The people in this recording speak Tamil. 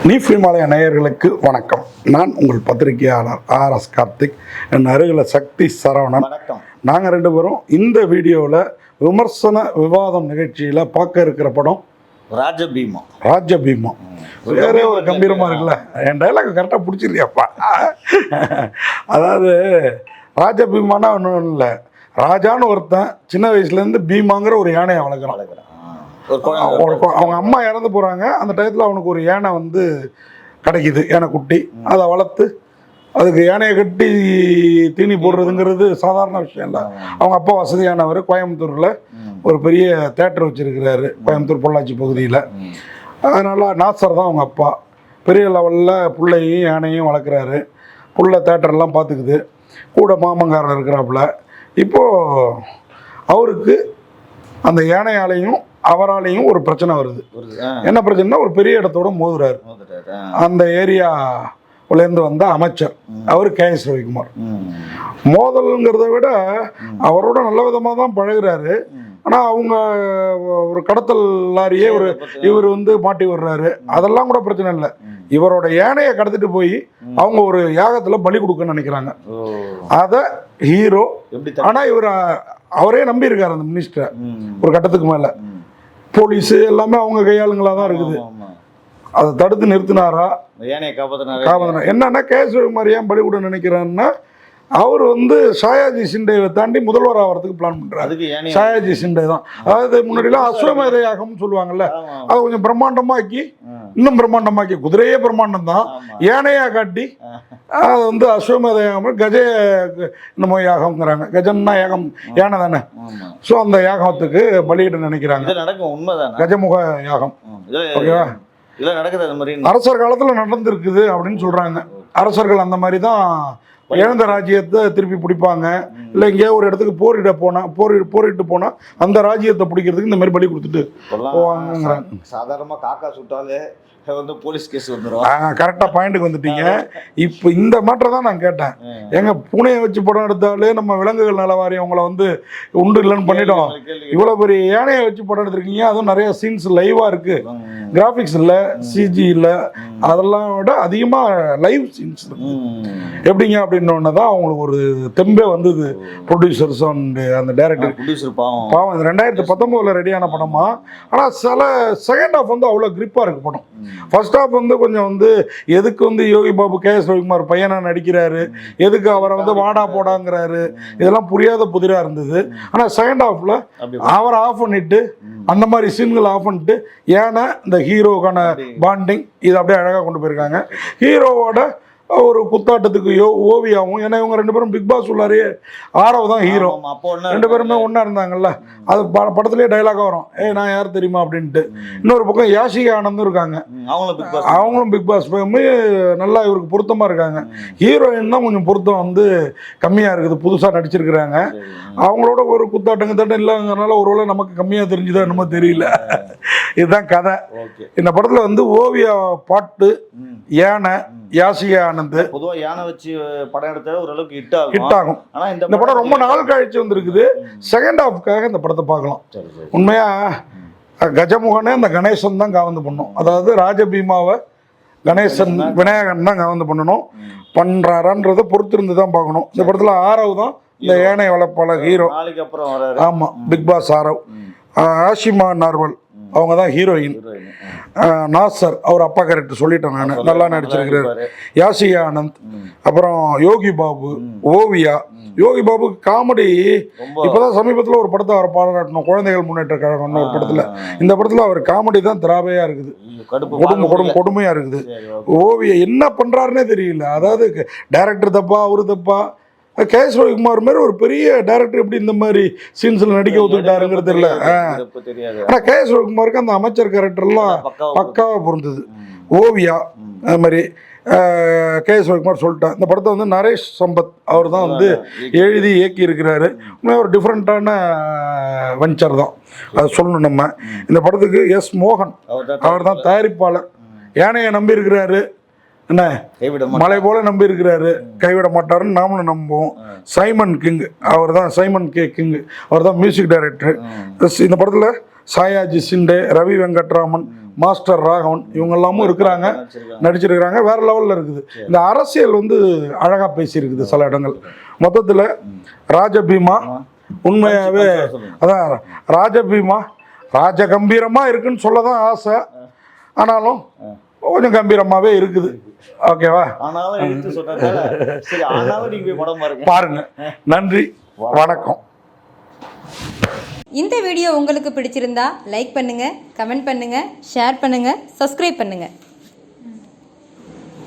நீஃபிமாலய நேயர்களுக்கு வணக்கம். நான் உங்கள் பத்திரிகையாளர் RS கார்த்திக். என் அருகில் சக்தி சரவணன். வணக்கம். நாங்கள் ரெண்டு பேரும் இந்த வீடியோவில் விமர்சன விவாதம் நிகழ்ச்சியில் பார்க்க இருக்கிற படம் ராஜபீமா. வேறே ஒரு கம்பீரமாக இருக்குல்ல. என் டைலாக் கரெக்டாக பிடிச்சிருக்கியாப்பா. அதாவது ராஜபீமானா ஒன்றும் இல்லை, ராஜான்னு ஒருத்தன் சின்ன வயசுலேருந்து பீமாங்கிற ஒரு யானையை வளர்க்குறான். அவங்க அம்மா இறந்து போகிறாங்க. அந்த டயத்தில் அவனுக்கு ஒரு யானை வந்து கிடைக்கிது, யானை குட்டி. அதை வளர்த்து அதுக்கு யானையை கட்டி தீனி போடுறதுங்கிறது சாதாரண விஷயம் இல்லை. அவங்க அப்பா வசதியானவர், கோயம்புத்தூரில் ஒரு பெரிய தேட்டர் வச்சுருக்கிறாரு, கோயம்புத்தூர் பொள்ளாச்சி பகுதியில். அதனால் நாசர் தான் அவங்க அப்பா. பெரிய லெவலில் பிள்ளையும் யானையும் வளர்க்குறாரு. புள்ள தேட்டர்லாம் பார்த்துக்குது. கூட மாமங்காரர் இருக்கிறாப்புல. இப்போது அவருக்கு அந்த யானையாலையும் அவராலையும் ஒரு பிரச்சனை வருது. என்ன பிரச்சனைனா, ஒரு பெரிய இடத்தோட மோதுறாரு. அந்த ஏரியாவிலேருந்து வந்த அமைச்சர் அவர் KS ரவிக்குமார். மோதல்ங்கிறத விட அவரோட நல்ல விதமாக தான் பழகுறாரு. ஆனால் அவங்க ஒரு கடத்தல் லாரியே இவர் வந்து மாட்டி விடுறாரு. அதெல்லாம் கூட பிரச்சனை இல்லை. இவரோட யானையை கடத்திட்டு போய் அவங்க ஒரு யாகத்தில் பலி கொடுக்கணும்னு நினைக்கிறாங்க. அதை ஹீரோ, ஆனால் அவரே நம்பி இருக்காரு அந்த மினிஸ்டரை. ஒரு கட்டத்துக்கு மேலே போலீஸு எல்லாமே அவங்க கையாளுங்களாக தான் இருக்குது. அதை தடுத்து நிறுத்தினாரா? என்னன்னா, KS ரவிக்குமார் ஏன் பலி கூட நினைக்கிறாருன்னா, அவர் வந்து ஷாயாஜி ஷிண்டேவை தாண்டி முதல்வர் ஆகிறதுக்கு பிளான் பண்ணுறாரு. ஷாயாஜி ஷிண்டே தான். அதாவது முன்னாடிலாம் அஸ்வமேத யாகம்னு சொல்லுவாங்கல்ல, அதை கொஞ்சம் பிரம்மாண்டமாக்கி, இன்னும் பிரம்மாண்டமாக்கி, குதிரையே பிரம்மாண்டம் தான், யானையா காட்டி அதை வந்து அஸ்வமேத யாகம், கஜ என்னமோ யாகம்ங்கிறாங்க. கஜன்னா யாகம், யானை தானே. ஸோ அந்த யாகத்துக்கு பலியிட நினைக்கிறாங்க. கஜமுக யாகம். ஓகேவா? அரசர் காலத்தில் நடந்திருக்குது அப்படின்னு சொல்கிறாங்க. அரசர்கள் அந்த மாதிரி தான் இழந்த ராஜ்யத்தை திருப்பி பிடிப்பாங்க. இல்லை எங்கேயோ ஒரு இடத்துக்கு போரிட்டு போனால் அந்த ராஜ்யத்தை பிடிக்கிறதுக்கு இந்த மாதிரி பலி கொடுத்துட்டு போவாங்க. சாதாரணமாக காக்கா சுட்டாலே வந்து போலீஸ் கேஸ் வந்துடும். கரெக்டாக பாயிண்ட்டுக்கு வந்துட்டீங்க. இப்போ இந்த மாற்றம் தான் நான் கேட்டேன். எங்க பூனையை வச்சு படம் எடுத்தாலே நம்ம விலங்குகள் நலவாரியம் உங்களை வந்து உண்டு இல்லைன்னு பண்ணிட்டோம். இவ்வளோ பெரிய யானையை வச்சு படம் எடுத்திருக்கீங்க. அதுவும் நிறைய சீன்ஸ் லைவாக இருக்கு. கிராஃபிக்ஸ் இல்லை, CG இல்லை, அதெல்லாம் விட அதிகமாக லைவ் சீன்ஸ் இருக்கு. எப்படிங்க அப்படின்னு தான் அவங்களுக்கு ஒரு தெம்பே வந்தது. ப்ரொடியூசர்ஸ் அந்த டைரக்டர் பாவம் 2019 ரெடியான படமா. ஆனால் சில செகண்ட் ஹாஃப் வந்து அவ்வளோ கிரிப்பாக இருக்கு படம். ஃபர்ஸ்ட் ஹாஃப் வந்து கொஞ்சம் வந்து எதுக்கு வந்து யோகி பாபு KS ரவிக்குமார் பையனா நடிக்கிறாரு, எதுக்கு அவரை வந்து வாடா போடாங்கிறாரு, இதெல்லாம் புரியாத புதிராக இருந்தது. ஆனால் செகண்ட் ஹாஃப்ல அவரை ஆஃப் பண்ணிட்டு, அந்த மாதிரி சீன்களை ஆஃப் பண்ணிட்டு, ஏன்னா இந்த ஹீரோக்கான பாண்டிங் இது அப்படியே அழகாக கொண்டு போயிருக்காங்க. ஹீரோவோட ஒரு குத்தாட்டத்துக்கு ஓவியாவும், ஏன்னா இவங்க ரெண்டு பேரும் பிக் பாஸ் உள்ளாரே ஆரவ் தான் ஹீரோ. ரெண்டு பேருமே ஒன்றா இருந்தாங்கல்ல. அது படத்துலேயே டைலாக வரும், நான் யார் தெரியுமா அப்படின்ட்டு. இன்னொரு பக்கம் யாஷிகா ஆனந்தும் இருக்காங்க. அவங்களும் பிக் பாஸ் நல்லா இவருக்கு பொருத்தமாக இருக்காங்க. ஹீரோயின் தான் கொஞ்சம் பொருத்தம் வந்து கம்மியாக இருக்குது, புதுசாக நடிச்சிருக்கிறாங்க. அவங்களோட ஒரு குத்தாட்டம் இல்லைங்கிறனால ஒருவேளை நமக்கு கம்மியாக தெரிஞ்சுதான் என்னமோ தெரியல. இதுதான் கதை. இந்த படத்தில் வந்து ஓவியா பாட்டு, யானை, யாஷிகா ஆனந்த், பொதுவாக யானை வச்சு படம் எடுத்தாலே ஓரளவுக்கு ஹிட் ஆகும். ஆனால் இந்த படம் ரொம்ப நாள் கழிச்சு வந்திருக்குது. செகண்ட் ஹாஃப்காக இந்த படத்தை பார்க்கலாம். உண்மையா கஜமுகனே அந்த கணேசன் தான் காவந்து பண்ணணும். அதாவது ராஜபீமாவை கணேசன் விநாயகன் தான் காவந்து பண்ணணும். பண்ணுறாரான்றதை பொறுத்திருந்து தான் பார்க்கணும். இந்த படத்தில் ஆரவ் தான் இந்த யானை வளர்ப்பாளர் ஹீரோ. ஆமாம், பிக் பாஸ் ஆரவ். ஆஷிமா நார்வல் அவங்க தான் ஹீரோயின். நாசர் அவர் அப்பா கேரக்டர் சொல்லிட்டேன் நான், நல்லா நடிச்சிருக்கிறார். யாஷிகா ஆனந்த், அப்புறம் யோகி பாபு, ஓவியா. யோகி பாபு காமெடி இப்போதான் சமீபத்தில் ஒரு படத்தை அவர் பாராட்டணும், குழந்தைகள் முன்னேற்ற கழகம்னு ஒரு படத்தில். இந்த படத்தில் அவர் காமெடி தான் திராபையாக இருக்குது, கொடுமையாக இருக்குது. ஓவியா என்ன பண்ணுறாருன்னே தெரியல. அதாவது டைரக்டர் தப்பா, அவரு தப்பா. KS ரவிக்குமார் மாதிரி ஒரு பெரிய டைரக்டர் எப்படி இந்த மாதிரி சீன்ஸில் நடிக்க ஒத்துக்கிட்டாருங்கிறது தெரியல. ஆனால் KS ரவிக்குமாருக்கு அந்த அமைச்சர் கேரக்டர்லாம் பக்காவாக பொருந்தது. ஓவியா அது மாதிரி KS ரவிக்குமார் சொல்லிட்டேன். இந்த படத்தை வந்து நரேஷ் சம்பத் அவர் தான் வந்து எழுதி இயக்கி இருக்கிறாரு. ஒரு டிஃப்ரெண்ட்டான வெஞ்சர் தான், அது சொல்லணும் நம்ம. இந்த படத்துக்கு S மோகன் அவர் தான் தயாரிப்பாளர். யானையை நம்பி இருக்கிறாரு, என்ன மலை போல நம்பி இருக்கிறாரு, கைவிட மாட்டாருன்னு நாமளும் நம்புவோம். சைமன் கிங் அவர் தான், சைமன் கே கிங் அவர் தான் மியூசிக் டைரக்டர். இந்த படத்தில் சாயாஜி ஷிண்டே, ரவி வெங்கட்ராமன், மாஸ்டர் ராகவன் இவங்க எல்லாமும் இருக்கிறாங்க, நடிச்சிருக்கிறாங்க. வேற லெவலில் இருக்குது. இந்த அரசியல் வந்து அழகாக பேசியிருக்குது சில இடங்கள். மொத்தத்தில் ராஜபீமா உண்மையாகவே அதான் ராஜபீமா ராஜகம்பீரமாக இருக்குன்னு சொல்ல தான் ஆசை. ஆனாலும் கொஞ்சம் கம்பீரமாகவே இருக்குது. ஓகேவா? பாருங்க. நன்றி, வணக்கம். இந்த வீடியோ உங்களுக்கு பிடிச்சிருந்தா லைக் பண்ணுங்க, கமெண்ட் பண்ணுங்க, ஷேர் பண்ணுங்க, சப்ஸ்கிரைப் பண்ணுங்க.